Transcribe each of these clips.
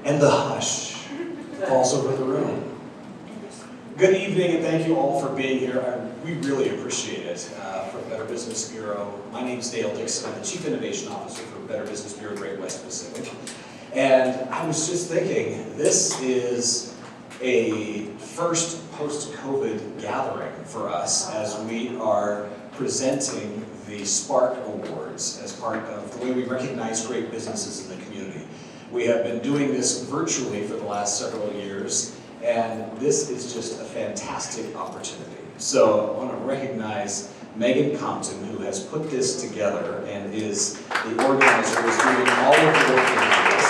And the hush falls over the room. Good evening, and thank you all for being here. We really appreciate it for Better Business Bureau. My name is Dale Dixon. I'm the Chief Innovation Officer for Better Business Bureau Great West Pacific. And I was just thinking, this is a first post-COVID gathering for us as we are presenting the Spark Awards as part of the way we recognize great businesses in the community. We have been doing this virtually for the last several years, and this is just a fantastic opportunity. So I want to recognize Megan Compton, who has put this together and is the organizer, is doing all of the work in this.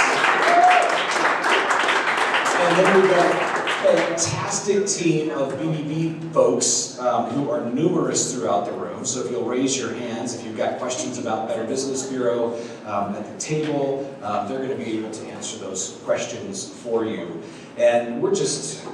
And then we've got a fantastic team of BBB folks who are numerous throughout the room. So if you'll raise your hands, if you've got questions about Better Business Bureau at the table, they're going to be able to answer those questions for you. And we're just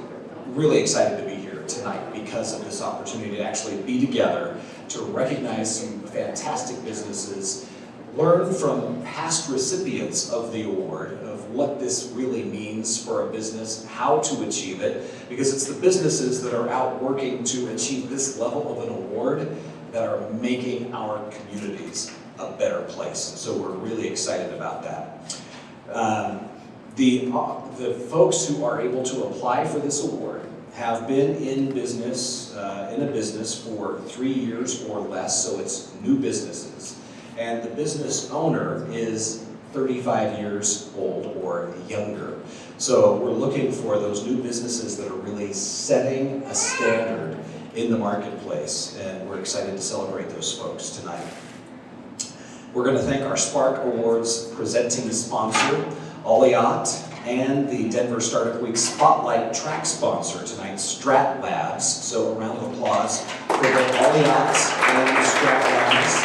really excited to be here tonight because of this opportunity to actually be together, to recognize some fantastic businesses, learn from past recipients of the award of what this really means for a business, how to achieve it, because it's the businesses that are out working to achieve this level of an award that are making our communities a better place. And so we're really excited about that. The folks who are able to apply for this award have been in business, in a business for 3 years or less, so it's new businesses. And the business owner is 35 years old or younger. So we're looking for those new businesses that are really setting a standard in the marketplace, and we're excited to celebrate those folks tonight. We're going to thank our Spark Awards presenting sponsor, Alliot, and the Denver Startup Week Spotlight track sponsor tonight, Strat Labs. So a round of applause for both Alliot and Strat Labs.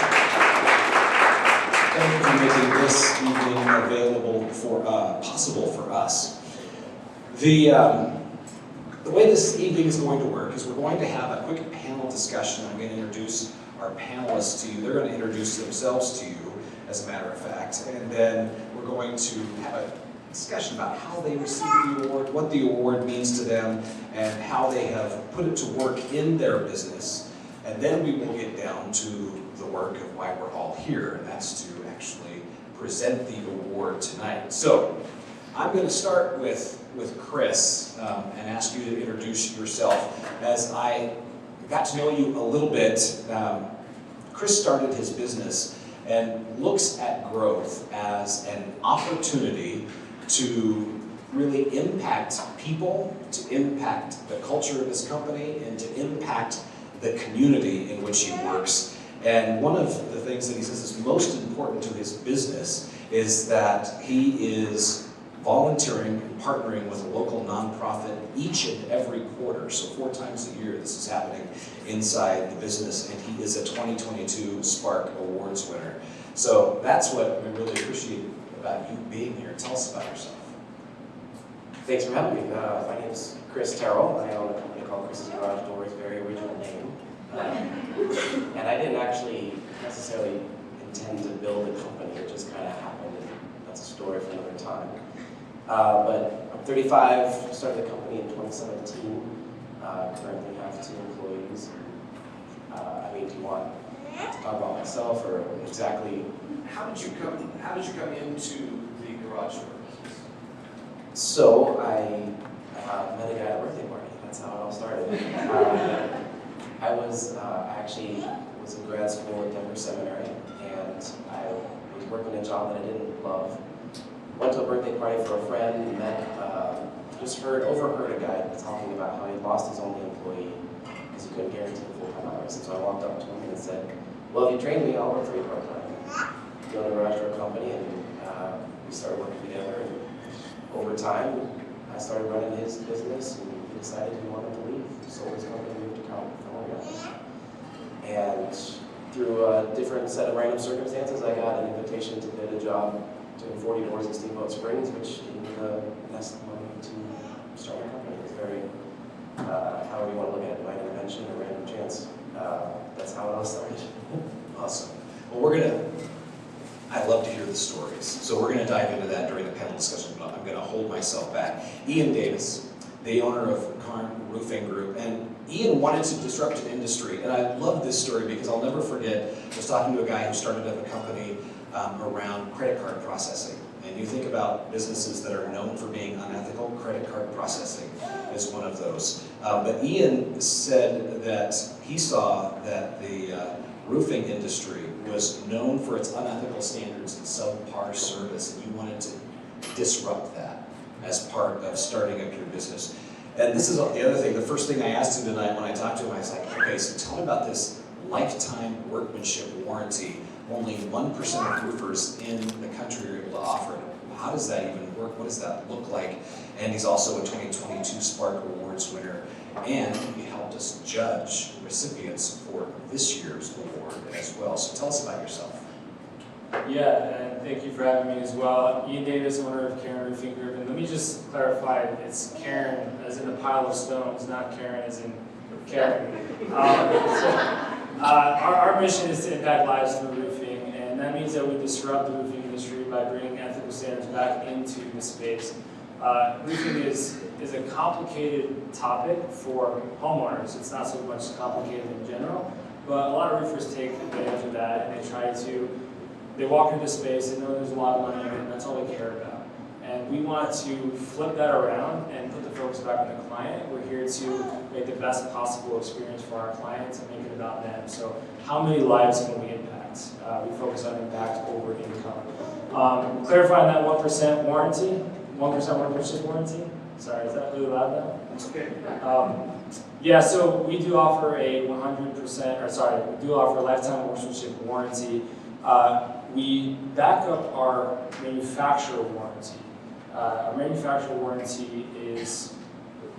Thank you for making this evening available for possible for us. The way this evening is going to work is we're going to have a quick panel discussion. I'm going to introduce our panelists to you. They're going to introduce themselves to you, as a matter of fact, and then we're going to have a discussion about how they received the award, what the award means to them, and how they have put it to work in their business. And then we will get down to the work of why we're all here, and that's to actually present the award tonight. So I'm going to start with Chris and ask you to introduce yourself. As I got to know you a little bit, Chris started his business and looks at growth as an opportunity to really impact people, to impact the culture of his company, and to impact the community in which he works. And one of the things that he says is most important to his business is that he is volunteering and partnering with a local nonprofit each and every quarter. So 4 times a year this is happening inside the business, and he is a 2022 Spark Awards winner. So that's what we really appreciate about you being here. Tell us about yourself. Thanks for having me. My name is Chris Terrell. I own a company called Chris's Garage Doors, very original name. And I didn't actually necessarily intend to build a company. It just kind of happened, and that's a story for another time. But I'm 35, started the company in 2017. Currently have 2 employees. Do you want to talk about myself or exactly? How did you come into the garage door business? So I met a guy at a birthday party. That's how it all started. I actually was in grad school at Denver Seminary, and I was working a job that I didn't love. Went to a birthday party for a friend, and then overheard a guy talking about how he lost his only employee because he couldn't guarantee full-time hours. And so I walked up to him and said, "Well, if you train me, I'll work for you part-time." He owned a garage door company, and we started working together. And over time, I started running his business, and he decided he wanted to leave. Sold his company, moved to California. And through a different set of random circumstances, I got an invitation to bid a job doing 40 doors in Steamboat Springs, which gave me the nest money to start my company. It's very, however you want to look at it, divine intervention or random chance. That's how it all started. Awesome. Well, I love to hear the stories. So we're going to dive into that during the panel discussion, but I'm going to hold hold myself back. Ian Davis, the owner of Karn Roofing Group, and Ian wanted to disrupt an industry, and I love this story because I'll never forget, I was talking to a guy who started up a company around credit card processing. And you think about businesses that are known for being unethical, credit card processing is one of those. But Ian said that he saw that the roofing industry was known for its unethical standards and subpar service, and you wanted to disrupt that as part of starting up your business. And this is the other thing, the first thing I asked him tonight when I talked to him, I was like, okay, so tell me about this lifetime workmanship warranty. Only 1% of roofers in the country are able to offer it. How does that even work? What does that look like? And he's also a 2022 Spark Awards winner, and he helped us judge recipients for this year's award as well. So tell us about yourself. Yeah, and thank you for having me as well. Ian Davis, owner of Karen Roofing Group, and let me just clarify, it's Karen as in a pile of stones, not Karen as in Karen. Our mission is to impact lives through roofing, and that means that we disrupt the roofing industry by bringing ethical standards back into the space. Roofing is a complicated topic for homeowners. It's not so much complicated in general, but a lot of roofers take advantage of that, and they walk into space, they know there's a lot of money in it, and that's all they care about. And we want to flip that around and put the focus back on the client. We're here to make the best possible experience for our clients and make it about them. So how many lives can we impact? We focus on impact over income. Clarifying that 1% warranty, 1% workmanship warranty. Sorry, is that really loud now? That's okay. Yeah, so we do offer a 100%, we do offer a lifetime workmanship warranty. We back up our manufacturer warranty. Our manufacturer warranty is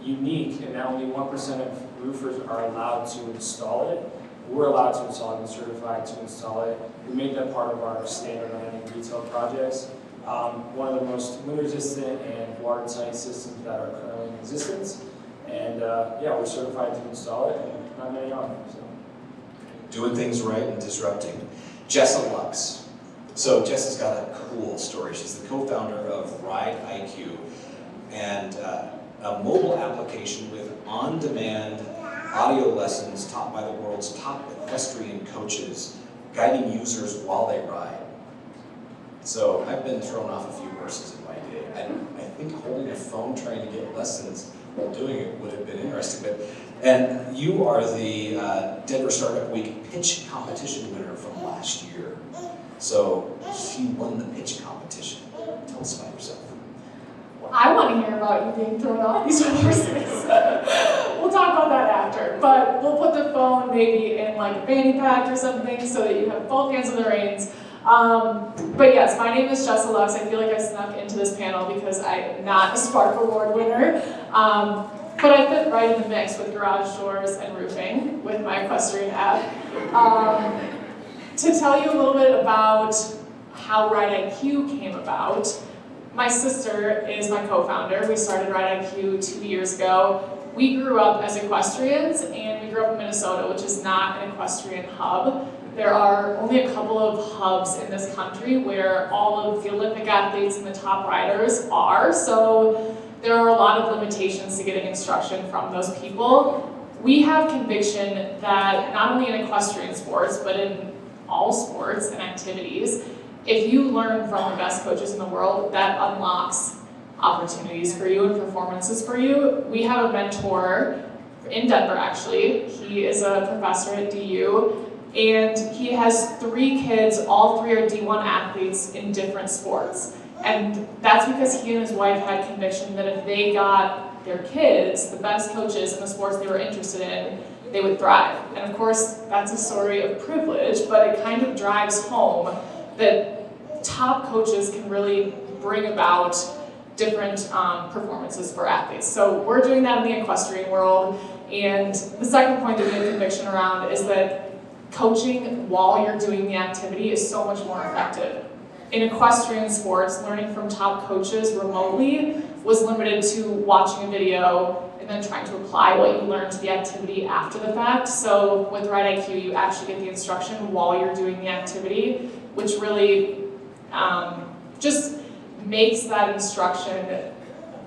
unique in that only 1% of roofers are allowed to install it. We're allowed to install it and certified to install it. We make that part of our standard on any retail projects. One of the most wind-resistant and watertight systems that are currently in existence. And yeah, we're certified to install it, and not many are. So. Doing things right and disrupting. Jessa Lux. So Jessa's got a cool story. She's the co-founder of Ride IQ, and a mobile application with on-demand audio lessons taught by the world's top equestrian coaches, guiding users while they ride. So I've been thrown off a few horses in my day. I think holding a phone trying to get lessons while doing it would have been interesting. And you are the Denver Startup Week Pitch Competition winner from last year. So she won the pitch competition. Tell us about yourself. I want to hear about you being thrown off these horses. We'll talk about that after, but we'll put the phone maybe in like a fanny pack or something so that you have both hands on the reins. But yes, my name is Jessa Lux. I feel like I snuck into this panel because I'm not a Spark Award winner. But I fit right in the mix with garage doors and roofing with my equestrian app. To tell you a little bit about how Ride IQ came about, my sister is my co-founder. We started Ride IQ 2 years ago. We grew up as equestrians, and we grew up in Minnesota, which is not an equestrian hub. There are only a couple of hubs in this country where all of the Olympic athletes and the top riders are, so there are a lot of limitations to getting instruction from those people. We have conviction that not only in equestrian sports, but in all sports and activities, if you learn from the best coaches in the world, that unlocks opportunities for you and performances for you. We have a mentor in Denver, actually. He is a professor at DU, and he has 3 kids, all 3 are D1 athletes in different sports. And that's because he and his wife had conviction that if they got their kids, the best coaches in the sports they were interested in, they would thrive. And of course, that's a story of privilege, but it kind of drives home that top coaches can really bring about different performances for athletes. So we're doing that in the equestrian world. And the second point that we have conviction around is that coaching while you're doing the activity is so much more effective. In equestrian sports, learning from top coaches remotely was limited to watching a video and then trying to apply what you learned to the activity after the fact. So with Ride IQ, you actually get the instruction while you're doing the activity, which really just makes that instruction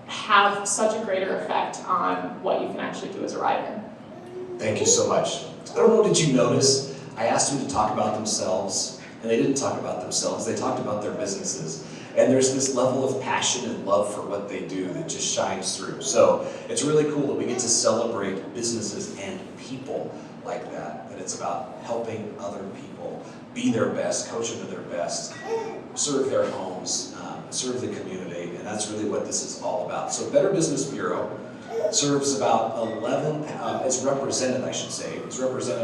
have such a greater effect on what you can actually do as a rider. Thank you so much. I don't know, did you notice, I asked them to talk about themselves, and they didn't talk about themselves, they talked about their businesses. And there's this level of passion and love for what they do that just shines through. So it's really cool that we get to celebrate businesses and people like that, that it's about helping other people be their best, coach them to their best, serve their homes, serve the community, and that's really what this is all about. So Better Business Bureau serves about 11, it's represented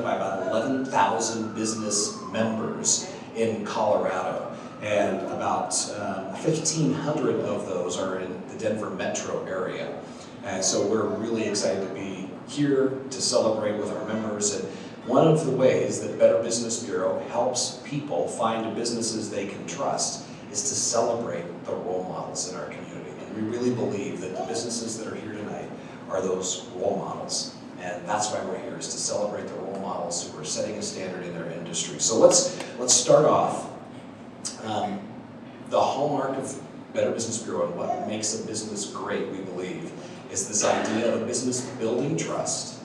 by about 11,000 business members in Colorado. And about 1,500 of those are in the Denver metro area. And so we're really excited to be here to celebrate with our members. And one of the ways that Better Business Bureau helps people find businesses they can trust is to celebrate the role models in our community. And we really believe that the businesses that are here tonight are those role models. And that's why we're here, is to celebrate the role models who are setting a standard in their industry. So let's start off. The hallmark of Better Business Bureau and what makes a business great, we believe, is this idea of a business building trust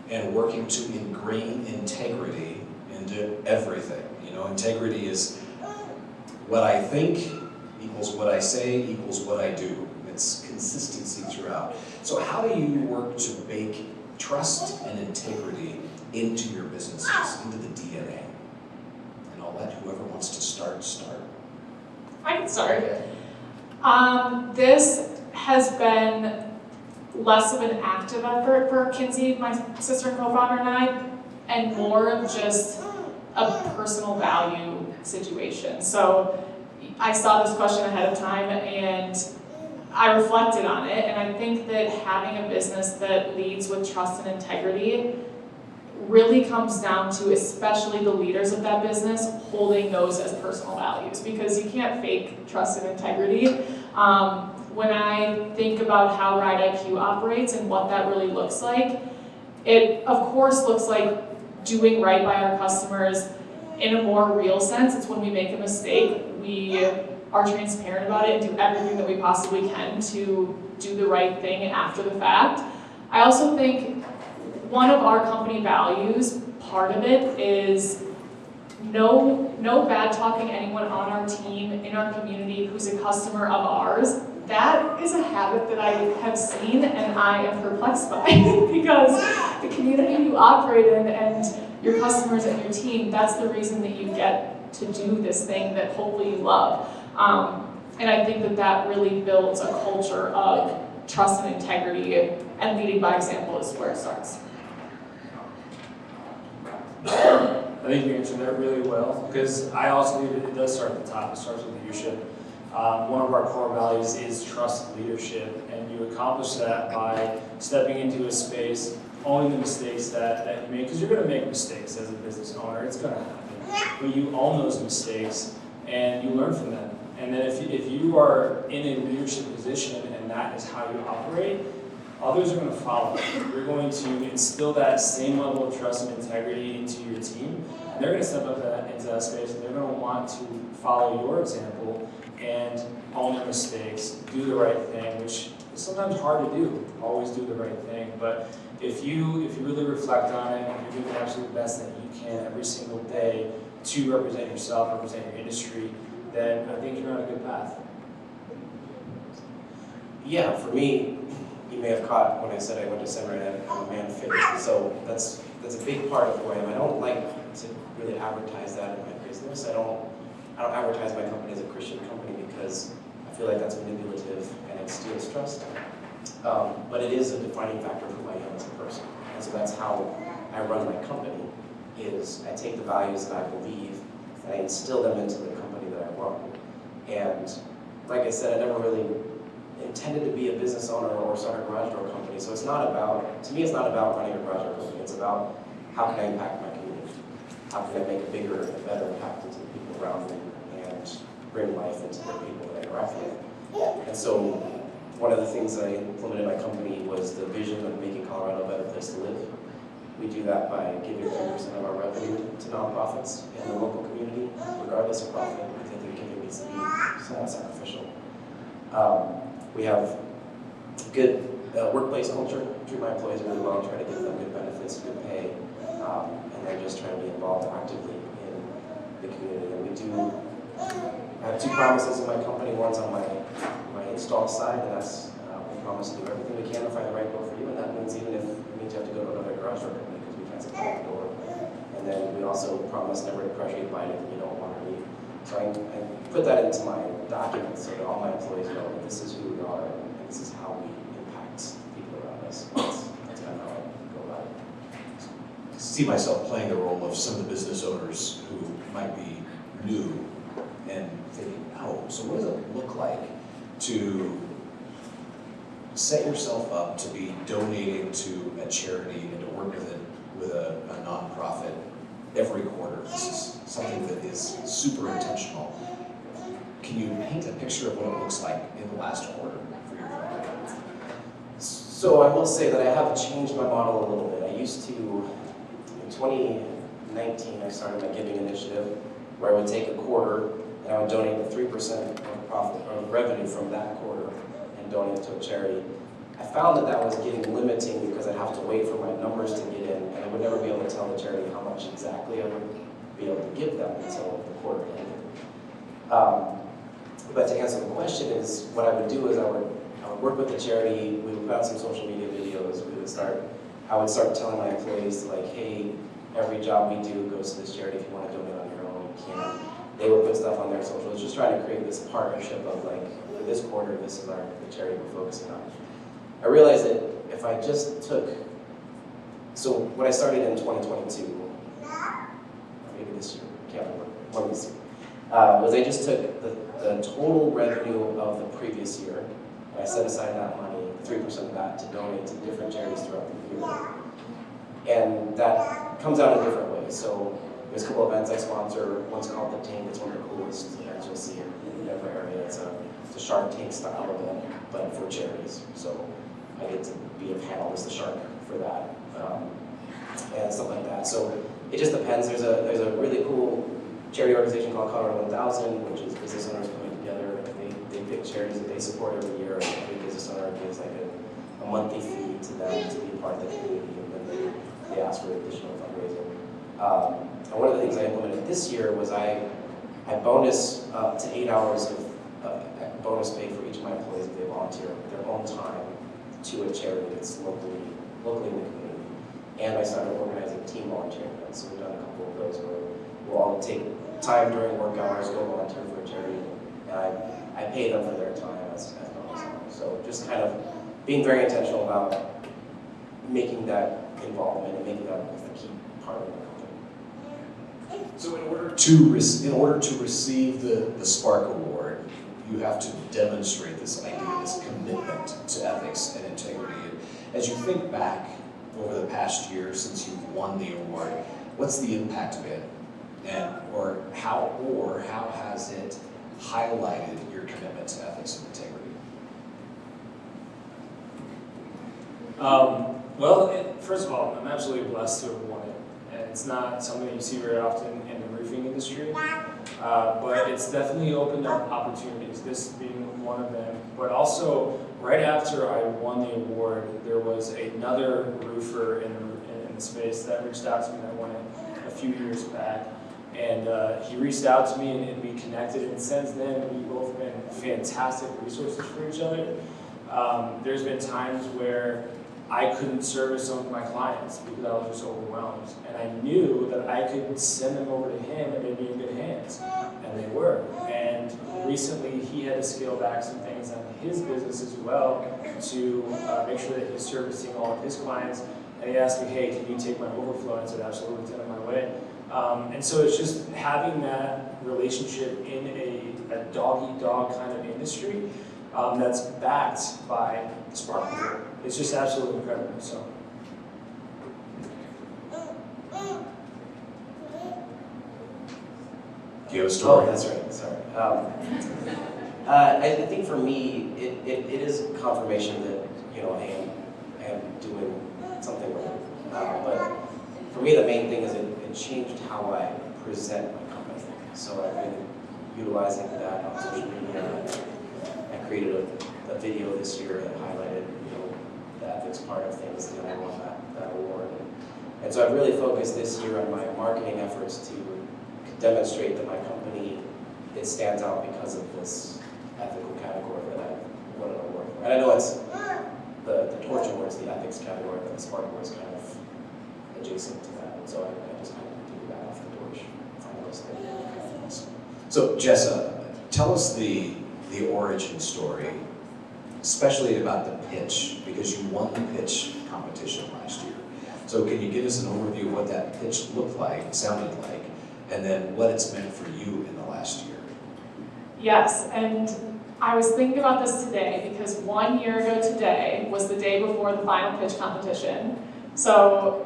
and working to ingrain integrity into everything. You know, integrity is what I think equals what I say equals what I do. It's consistency throughout. So how do you work to bake trust and integrity into your businesses, into the DNA? And I'll let whoever wants to start. I can start. This has been less of an active effort for Kinsey, my sister and co-founder, and I, and more of just a personal value situation. So I saw this question ahead of time and I reflected on it, and I think that having a business that leads with trust and integrity really comes down to, especially the leaders of that business, holding those as personal values, because you can't fake trust and integrity. When I think about how Ride IQ operates and what that really looks like, it of course looks like doing right by our customers in a more real sense. It's when we make a mistake, we are transparent about it and do everything that we possibly can to do the right thing after the fact. I also think one of our company values, part of it, is no bad talking anyone on our team, in our community, who's a customer of ours. That is a habit that I have seen and I am perplexed by because the community you operate in and your customers and your team, that's the reason that you get to do this thing that hopefully you love. And I think that that really builds a culture of trust and integrity, and leading by example is where it starts. I think you answered that really well, because I also believe it does start at the top. It starts with leadership. One of our core values is trust leadership, and you accomplish that by stepping into a space, owning the mistakes that you make, because you're going to make mistakes as a business owner. It's going to happen. But you own those mistakes, and you learn from them. And then if you are in a leadership position and that is how you operate, others are going to follow. You're going to instill that same level of trust and integrity into your team. And they're going to step up into that space, and they're going to want to follow your example and own their mistakes, do the right thing, which is sometimes hard to do. Always do the right thing. But if you really reflect on it and you're doing the absolute best that you can every single day to represent yourself, represent your industry, then I think you're on a good path. Yeah, for me, you may have caught when I said I went to seminary that I'm a man of faith. So that's a big part of who I am. I don't like to really advertise that in my business. I don't advertise my company as a Christian company because I feel like that's manipulative and it steals trust. But it is a defining factor of who I am as a person. And so that's how I run my company, is I take the values that I believe and I instill them into the company that I run. And like I said, I never really intended to be a business owner or start a garage door company. So it's not about, to me, it's not about running a garage door company. It's about how can I impact my community? How can I make a bigger and better impact into the people around me and bring life into the people that I interact with? And so one of the things that I implemented in my company was the vision of making Colorado a better place to live. We do that by giving 3% of our revenue to nonprofits in the local community, regardless of profit. We think their giving needs to be somewhat sacrificial. We have good workplace culture, treat my employees really well, try to give them good benefits, good pay, and then just try to be involved actively in the community. And we do have 2 promises in my company. One's on my install side, and that's we promise to do everything we can to find the right role for you, and that means even if it means you have to go to another garage door company because we can't supply the door. And then we also promise never to pressure you to buy anything you don't want or need. So I put that into my documents so that all my employees know that this is who we are and this is how we impact people around us. That's kind of how I go about it. I see myself playing the role of some of the business owners who might be new and thinking, oh, so what does it look like to set yourself up to be donating to a charity and to work with a nonprofit every quarter? This is something that is super intentional. Can you paint a picture of what it looks like in the last quarter for your company? So I will say that I have changed my model a little bit. I used to, in 2019, I started my giving initiative where I would take a quarter and I would donate the 3% of profit or revenue from that quarter and donate it to a charity. I found that was getting limiting because I'd have to wait for my numbers to get in, and I would never be able to tell the charity how much exactly I would be able to give them until the quarter ended. But to answer the question is, what I would do is I would work with the charity, we would put out some social media videos, I would start telling my employees like, hey, every job we do goes to this charity. If you want to donate on your own, you can. They would put stuff on their socials, just trying to create this partnership of like, for this quarter, this is the charity we're focusing on. I realized that if I just took, so what I started in 2022, maybe this year, can't remember, one of these years, was I just took the total revenue of the previous year, and I set aside that money, 3% of that, to donate to different charities throughout the year. And that comes out in different ways. So there's a couple events I sponsor. One's called The Tank. It's one of the coolest events you'll see in the Denver area. It's a Shark Tank style event, but for charities. So I get to be a panelist, the shark for that, and stuff like that. So it just depends. There's a really cool charity organization called Colorado 1000, which is business owners coming together. They pick charities that they support every year, and every business owner gives like a monthly fee to them to be part of the community, and then they ask for additional fundraising. And one of the things I implemented this year was I bonus up to 8 hours of bonus pay for each of my employees if they volunteer their own time to a charity that's locally in the community. And I started organizing team volunteering events. So we've done a couple of those where we'll all take time during work hours, go volunteer for a charity, and I pay them for their time as bonus hours. So just kind of being very intentional about making that involvement and making that a key part of the company. So in order to receive the Spark Award, you have to demonstrate this idea, this commitment to ethics and integrity. And as you think back over the past year since you've won the award, what's the impact of it? And or how has it highlighted your commitment to ethics and integrity? First of all, I'm absolutely blessed to have won it. And it's not something that you see very often in the roofing industry, but it's definitely opened up opportunities, this being one of them. But also, right after I won the award, there was another roofer in the space that reached out to me that won it a few years back. And he reached out to me and we connected, and since then we've both been fantastic resources for each other. There's been times where I couldn't service some of my clients because I was just overwhelmed. And I knew that I could send them over to him and they'd be in good hands. And they were. And recently he had to scale back some things on his business as well to make sure that he's servicing all of his clients. And he asked me, hey, can you take my overflow? And I said, absolutely, it's on my way. And so it's just having that relationship in a dog-eat-dog kind of industry that's backed by Spark. It's just absolutely incredible. So. Do you have a story? Oh, that's right. Sorry. I think for me, it is confirmation that I am doing something right. But for me, the main thing is it changed how I present my company. So I've been utilizing that on social media. I created a video this year that highlighted, the ethics part of things, and I won that award. And so I've really focused this year on my marketing efforts to demonstrate that my company, it stands out because of this ethical category that I won an award for. And I know it's the Torch Award's the ethics category, but the Spark Award's kind of adjacent to that. And so I just kind of do that off the Torch finalist thing. So Jessa, tell us the origin story, especially about the pitch, because you won the pitch competition last year. So can you give us an overview of what that pitch looked like, sounded like, and then what it's meant for you in the last year? Yes, and I was thinking about this today because 1 year ago today was the day before the final pitch competition. So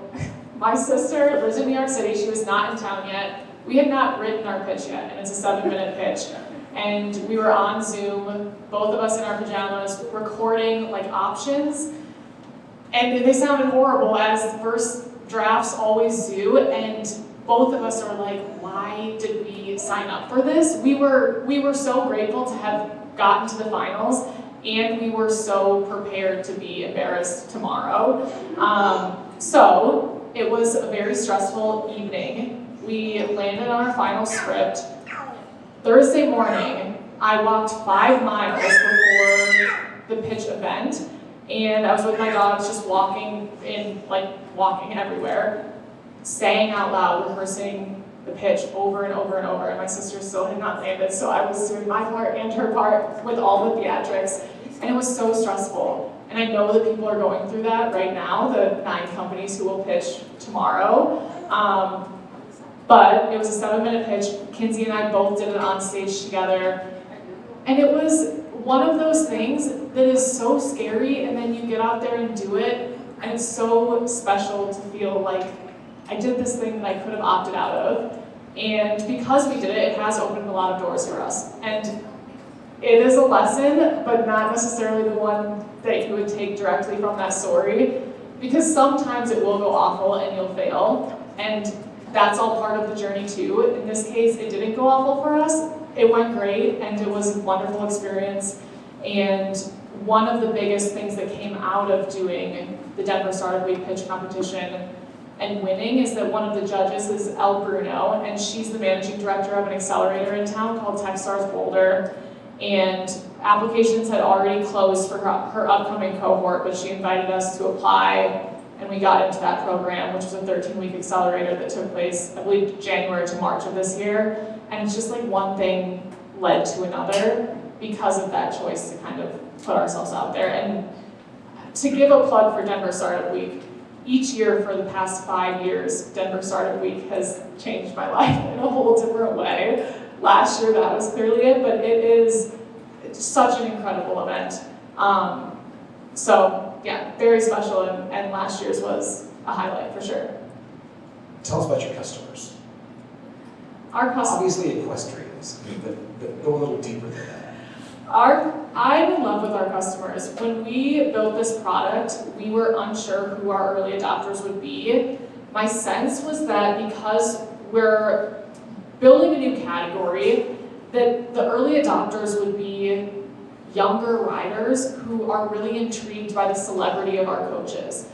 my sister lives in New York City, she was not in town yet. We had not written our pitch yet, and it's a 7-minute pitch. And we were on Zoom, both of us in our pajamas, recording like options. And they sounded horrible, as first drafts always do, and both of us are like, why did we sign up for this? We were so grateful to have gotten to the finals, and we were so prepared to be embarrassed tomorrow. So it was a very stressful evening. We landed on our final script. Thursday morning, I walked 5 miles before the pitch event, and I was with my dogs just walking everywhere, saying out loud, rehearsing the pitch over and over and over, and my sister still had not landed, so I was doing my part and her part with all the theatrics, and it was so stressful. And I know that people are going through that right now, the 9 companies who will pitch tomorrow. But it was a 7-minute pitch. Kinsey and I both did it on stage together. And it was one of those things that is so scary, and then you get out there and do it, and it's so special to feel like I did this thing that I could have opted out of. And because we did it, it has opened a lot of doors for us. And it is a lesson, but not necessarily the one that you would take directly from that story, because sometimes it will go awful and you'll fail. And that's all part of the journey too. In this case, it didn't go awful for us. It went great, and it was a wonderful experience. And one of the biggest things that came out of doing the Denver Startup Week pitch competition and winning is that one of the judges is Elle Bruno, and she's the managing director of an accelerator in town called Techstars Boulder. And applications had already closed for her upcoming cohort, but she invited us to apply, and we got into that program, which was a 13-week accelerator that took place, I believe, January to March of this year. And it's just like one thing led to another because of that choice to kind of put ourselves out there. And to give a plug for Denver Startup Week, each year for the past 5 years, Denver Startup Week has changed my life in a whole different way. Last year that was clearly it, but it's such an incredible event. So yeah, very special, and last year's was a highlight for sure. Tell us about your customers. Our customers. Obviously equestrians, but go a little deeper than that. I'm in love with our customers. When we built this product, we were unsure who our early adopters would be. My sense was that because we're building a new category, that the early adopters would be younger riders who are really intrigued by the celebrity of our coaches.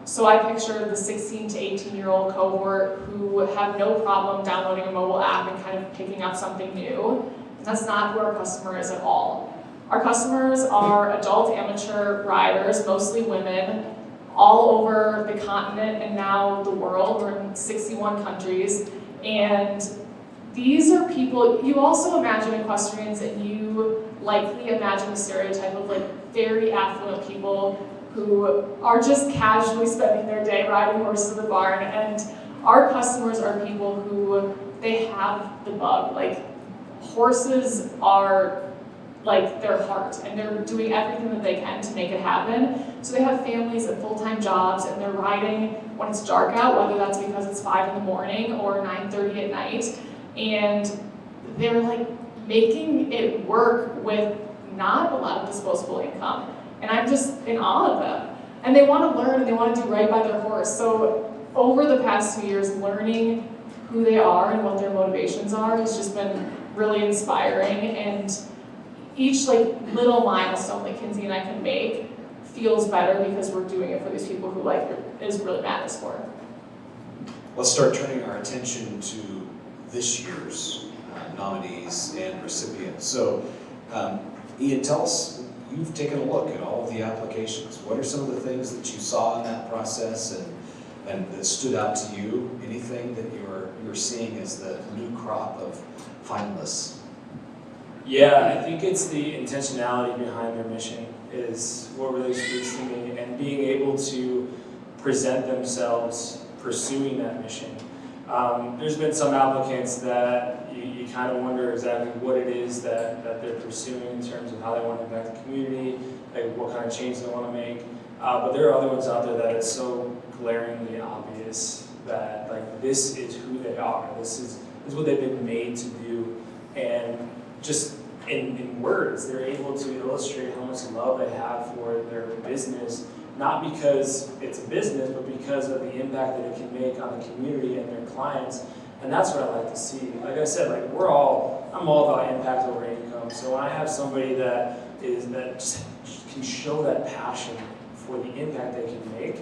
So I picture the 16 to 18-year-old cohort who have no problem downloading a mobile app and kind of picking up something new. That's not who our customer is at all. Our customers are adult amateur riders, mostly women, all over the continent and now the world. We're in 61 countries. And these are people, you also imagine equestrians, and you likely imagine the stereotype of like very affluent people who are just casually spending their day riding horses in the barn. And our customers are people who, they have the bug. Like, horses are like their heart, and they're doing everything that they can to make it happen. So they have families and full-time jobs, and they're riding when it's dark out, whether that's because it's 5 in the morning or 9:30 at night. And they're like making it work with not a lot of disposable income. And I'm just in awe of them. And they want to learn, and they want to do right by their horse. So over the past 2 years, learning who they are and what their motivations are has just been really inspiring. And each like little milestone that Kinsey and I can make feels better because we're doing it for these people who like is really matters for. Let's start turning our attention to this year's nominees and recipients. So, Ian, tell us, you've taken a look at all of the applications. What are some of the things that you saw in that process and that stood out to you? Anything that you're seeing as the new crop of finalists? Yeah, I think it's the intentionality behind their mission is what really speaks to me, and being able to present themselves pursuing that mission. There's been some applicants that you kind of wonder exactly what it is that they're pursuing in terms of how they want to impact the community, like what kind of change they want to make. But there are other ones out there that it's so glaringly obvious that like this is who they are. This is what they've been made to do, and just in words, they're able to illustrate how much love they have for their business. Not because it's a business, but because of the impact that it can make on the community and their clients. And that's what I like to see. Like I said, like I'm all about impact over income. So when I have somebody that just can show that passion for the impact they can make,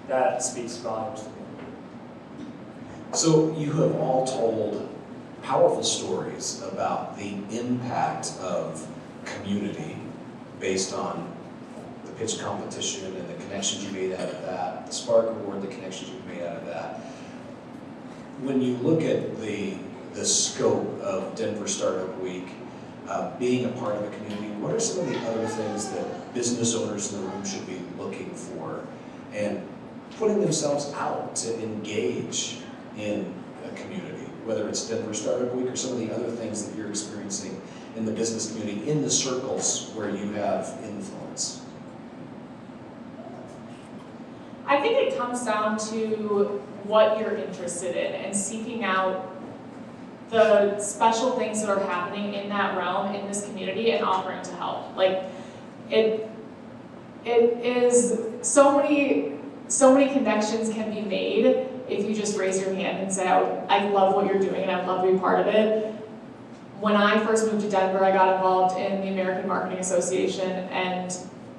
that speaks volumes to me. So you have all told powerful stories about the impact of community based on the pitch competition and the connections you made out of that, the Spark Award, the connections you made out of that. When you look at the scope of Denver Startup Week, being a part of a community, what are some of the other things that business owners in the room should be looking for and putting themselves out to engage in a community, whether it's Denver Startup Week or some of the other things that you're experiencing in the business community, in the circles where you have influence? I think it comes down to what you're interested in and seeking out the special things that are happening in that realm, in this community, and offering to help. Like, it is so many connections can be made if you just raise your hand and say, I love what you're doing and I'd love to be part of it. When I first moved to Denver, I got involved in the American Marketing Association and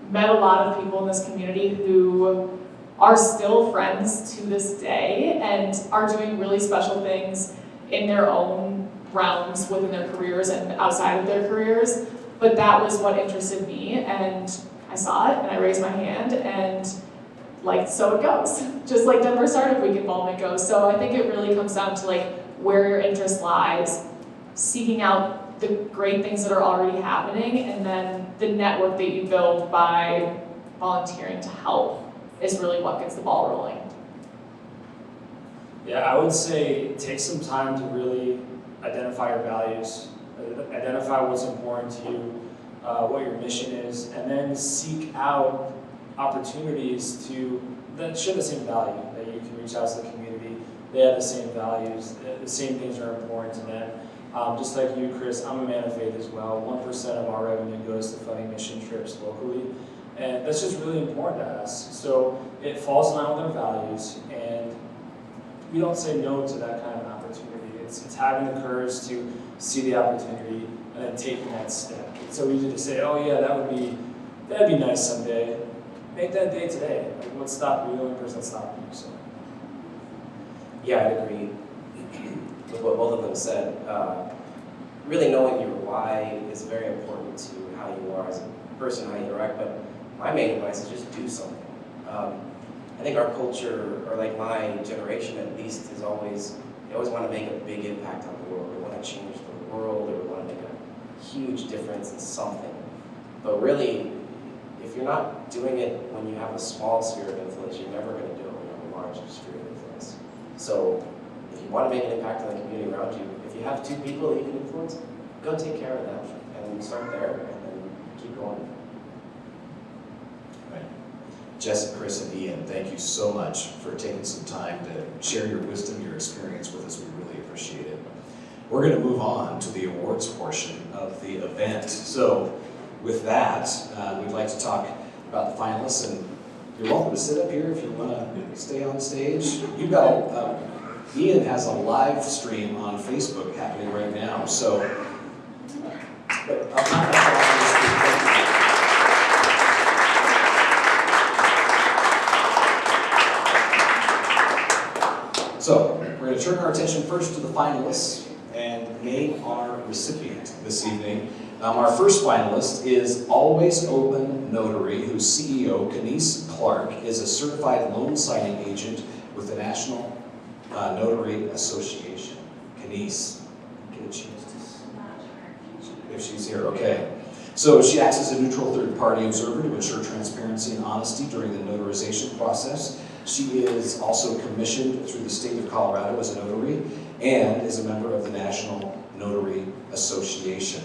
met a lot of people in this community who are still friends to this day and are doing really special things in their own realms within their careers and outside of their careers. But that was what interested me, and I saw it and I raised my hand, and like, so it goes. Just like Denver Startup Week involvement goes. So I think it really comes down to like where your interest lies, seeking out the great things that are already happening, and then the network that you build by volunteering to help is really what gets the ball rolling. Yeah, I would say take some time to really identify your values, identify what's important to you, what your mission is, and then seek out opportunities that share the same value, that you can reach out to the community. They have the same values, the same things are important to them. Just like you, Chris, I'm a man of faith as well. 1% of our revenue goes to funding mission trips locally, and that's just really important to us. So it falls in line with our values, and we don't say no to that kind of an opportunity. It's having the courage to see the opportunity and then taking that step. It's so easy to say, oh yeah, that'd be nice someday. Make that day today. Like, what's stopping you? The only person that's stopping you. So. Yeah, I'd agree with what both of them said. Really knowing your why is very important to how you are as a person, how you interact, but my main advice is just do something. I think our culture, or like my generation at least, they always want to make a big impact on the world, or want to change the world, or want to make a huge difference in something. But really, if you're not doing it when you have a small sphere of influence, you're never going to do it when you have a large sphere of influence. So if you want to make an impact on the community around you, if you have 2 people that you can influence, go take care of them and start there and then keep going. Right. Jess, Chris, and Ian, thank you so much for taking some time to share your wisdom, your experience with us. We really appreciate it. We're going to move on to the awards portion of the event. So with that, we'd like to talk about the finalists, and you're welcome to sit up here if you want to stay on stage. You've got Ian has a live stream on Facebook happening right now, so but So, we're going to turn our attention first to the finalists and name our recipient this evening. Our first finalist is Always Open Notary, whose CEO, Kenise Clark, is a certified loan signing agent with the National Notary Association. Kenise, get a chance to, if she's here, okay. So she acts as a neutral third-party observer to ensure transparency and honesty during the notarization process. She is also commissioned through the state of Colorado as a notary and is a member of the National Notary Association.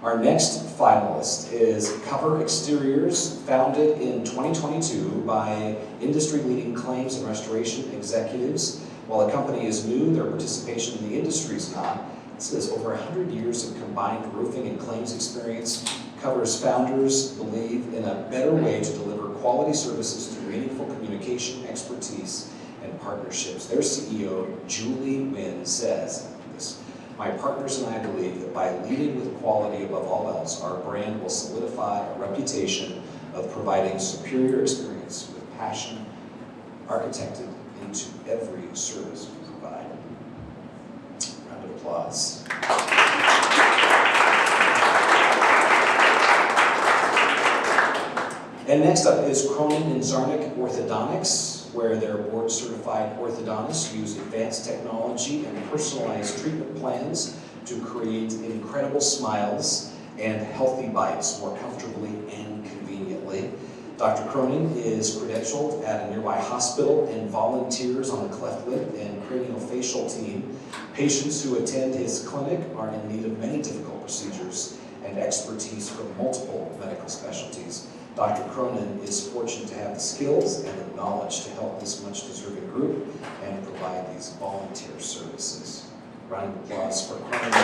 Our next finalist is Cover Exteriors, founded in 2022 by industry-leading claims and restoration executives. While the company is new, their participation in the industry is not. It says over 100 years of combined roofing and claims experience. Cover's founders believe in a better way to deliver quality services through meaningful communication, expertise, and partnerships. Their CEO, Julie Wynn, says this: "My partners and I believe that by leading with quality above all else, our brand will solidify a reputation of providing superior experience with passion, architected into every service we provide." Round of applause. And next up is Cronin and Zarnick Orthodontics, where their board-certified orthodontists use advanced technology and personalized treatment plans to create incredible smiles and healthy bites more comfortably and conveniently. Dr. Cronin is credentialed at a nearby hospital and volunteers on the cleft lip and craniofacial team. Patients who attend his clinic are in need of many difficult procedures and expertise from multiple medical specialties. Dr. Cronin is fortunate to have the skills and the knowledge to help this much-deserving group and provide these volunteer services. Round of applause for Cronin.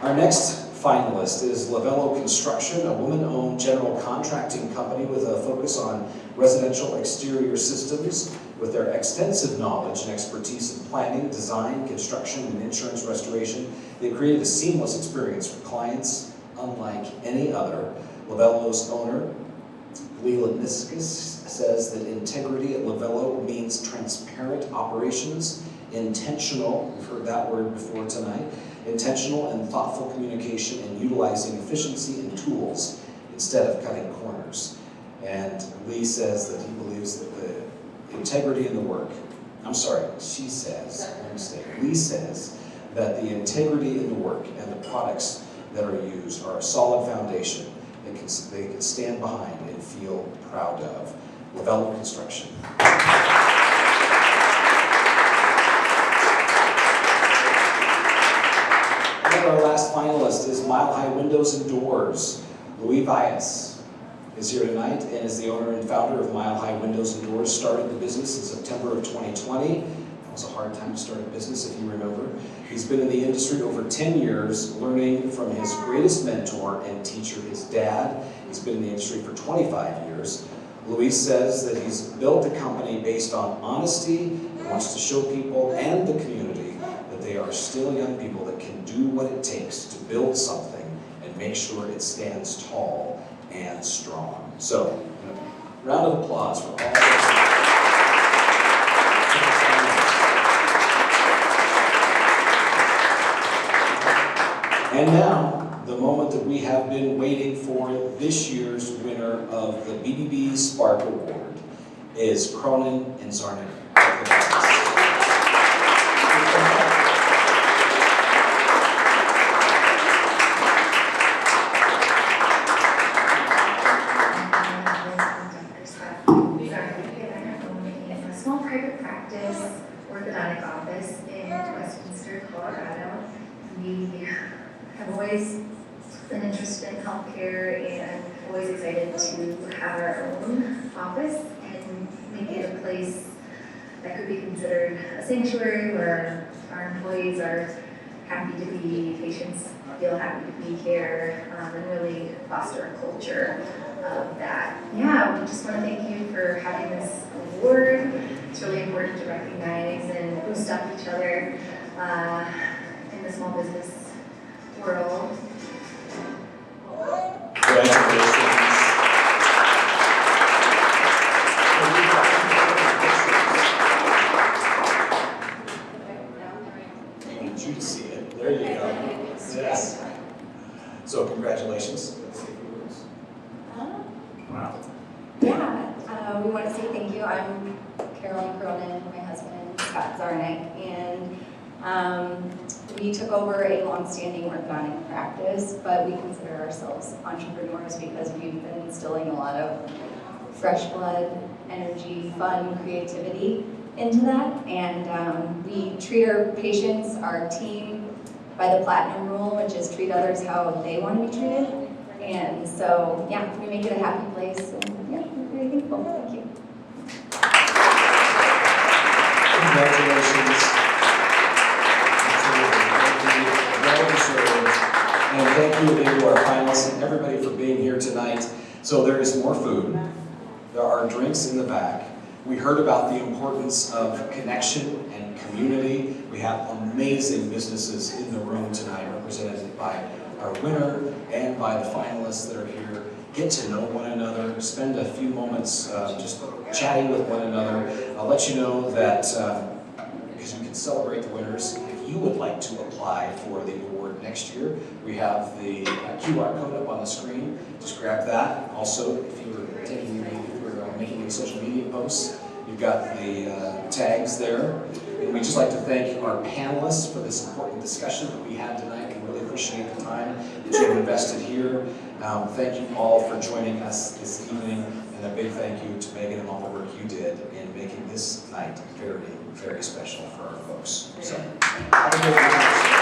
Our next finalist is Lavello Construction, a woman-owned general contracting company with a focus on residential exterior systems. With their extensive knowledge and expertise in planning, design, construction, and insurance restoration, they created a seamless experience for clients unlike any other. Lavello's owner, Leland Niskus, says that integrity at Lavello means transparent operations, intentional, we've heard that word before tonight, intentional and thoughtful communication, and utilizing efficiency and tools instead of cutting corners. And Lee says that he believes that the integrity in the work, she says, my mistake. Lee says that the integrity in the work and the products that are used are a solid foundation that they can stand behind and feel proud of. Lavello Construction. And our last finalist is Mile High Windows and Doors. Louis Valles is here tonight and is the owner and founder of Mile High Windows and Doors. Started the business in September of 2020. That was a hard time to start a business, if you remember. He's been in the industry over 10 years, learning from his greatest mentor and teacher, his dad. He's been in the industry for 25 years. Luis says that he's built a company based on honesty and wants to show people and the community that they are still young people that can do what it takes to build something and make sure it stands tall and strong. So, round of applause for all those. And now, the moment that we have been waiting for, this year's winner of the BBB Spark Award is Cronin and Zarnick. Small private practice orthodontic office in Westminster, Colorado. We have always been interested in healthcare and always excited to have our own office and make it a place that could be considered a sanctuary where our employees are happy to be, patients feel happy to be here, and really foster a culture of that. Yeah, we just want to thank you for having this award. It's really important to recognize and boost up each other in the small business world. Congratulations. Yes. So congratulations. Wow. Yeah, we want to say thank you. I'm Carolyn Cronin, my husband Scott Zarnick, and we took over a long-standing orthodontic practice, but we consider ourselves entrepreneurs because we've been instilling a lot of fresh blood, energy, fun, creativity into that, and we treat our patients, our team, by the platinum rule, which is treat others how they want to be treated. And so, yeah, we make it a happy place, and yeah, we're very thankful. Thank you. Congratulations. Well deserved. And thank you again to our finalists and everybody for being here tonight. So there is more food. There are drinks in the back. We heard about the importance of connection and community. We have amazing businesses in the room tonight represented by our winner and by the finalists that are here. Get to know one another, spend a few moments just chatting with one another. I'll let you know that because you can celebrate the winners, if you would like to apply for the award next year, we have the QR code up on the screen. Just grab that. Also, if you were making any social media posts, you've got the tags there. And we'd just like to thank our panelists for this important discussion that we had tonight. We really appreciate the time that you've invested here. Thank you all for joining us this evening, and a big thank you to Megan and all the work you did in making this night very, very special for our folks. So, have a good night.